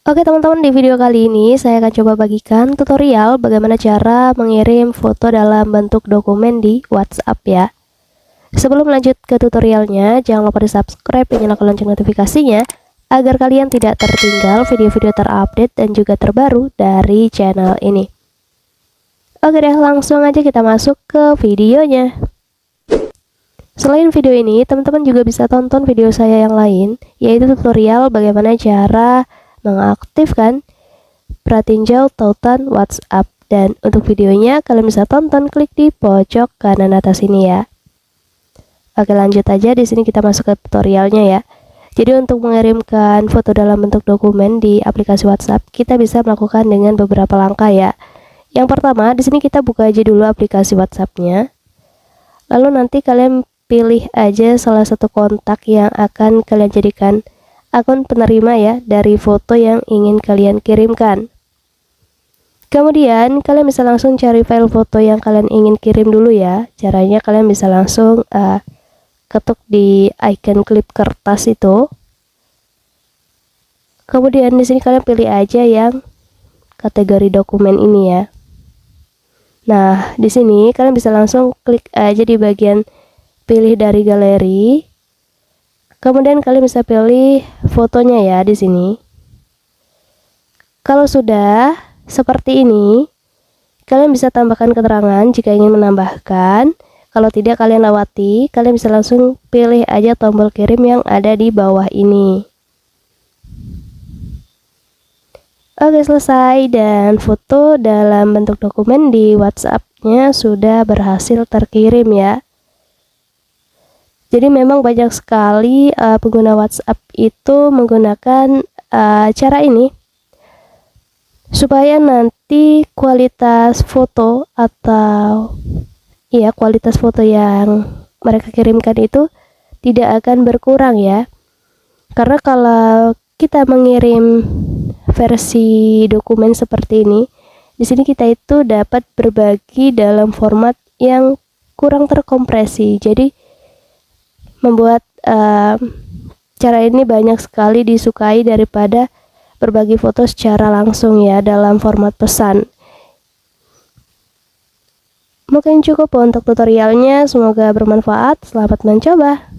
Oke teman-teman, di video kali ini saya akan coba bagikan tutorial bagaimana cara mengirim foto dalam bentuk dokumen di WhatsApp ya. Sebelum lanjut ke tutorialnya, jangan lupa di subscribe dan nyalakan lonceng notifikasinya agar kalian tidak tertinggal video-video terupdate dan juga terbaru dari channel ini. Oke deh, langsung aja kita masuk ke videonya. Selain video ini, teman-teman juga bisa tonton video saya yang lain, yaitu tutorial bagaimana cara mengaktifkan pratinjau tautan WhatsApp. Dan untuk videonya kalian bisa tonton, klik di pojok kanan atas ini ya. Oke, lanjut aja. Di sini kita masuk ke tutorialnya ya. Jadi untuk mengirimkan foto dalam bentuk dokumen di aplikasi WhatsApp, kita bisa melakukan dengan beberapa langkah ya. Yang pertama, di sini kita buka aja dulu aplikasi WhatsApp-nya. Lalu nanti kalian pilih aja salah satu kontak yang akan kalian jadikan akun penerima ya dari foto yang ingin kalian kirimkan. Kemudian kalian bisa langsung cari file foto yang kalian ingin kirim dulu ya. Caranya kalian bisa langsung ketuk di icon klip kertas itu. Kemudian di sini kalian pilih aja yang kategori dokumen ini ya. Nah, di sini kalian bisa langsung klik aja di bagian pilih dari galeri. Kemudian kalian bisa pilih fotonya ya di sini. Kalau sudah seperti ini, kalian bisa tambahkan keterangan jika ingin menambahkan. Kalau tidak, kalian lewati. Kalian bisa langsung pilih aja tombol kirim yang ada di bawah ini. Oke, selesai, dan foto dalam bentuk dokumen di WhatsApp-nya sudah berhasil terkirim ya. Jadi memang banyak sekali pengguna WhatsApp itu menggunakan cara ini supaya nanti kualitas foto atau kualitas foto yang mereka kirimkan itu tidak akan berkurang ya. Karena kalau kita mengirim versi dokumen seperti ini, di sini kita itu dapat berbagi dalam format yang kurang terkompresi. Jadi membuat cara ini banyak sekali disukai daripada berbagi foto secara langsung ya dalam format pesan. Mungkin cukup untuk tutorialnya, semoga bermanfaat. Selamat mencoba.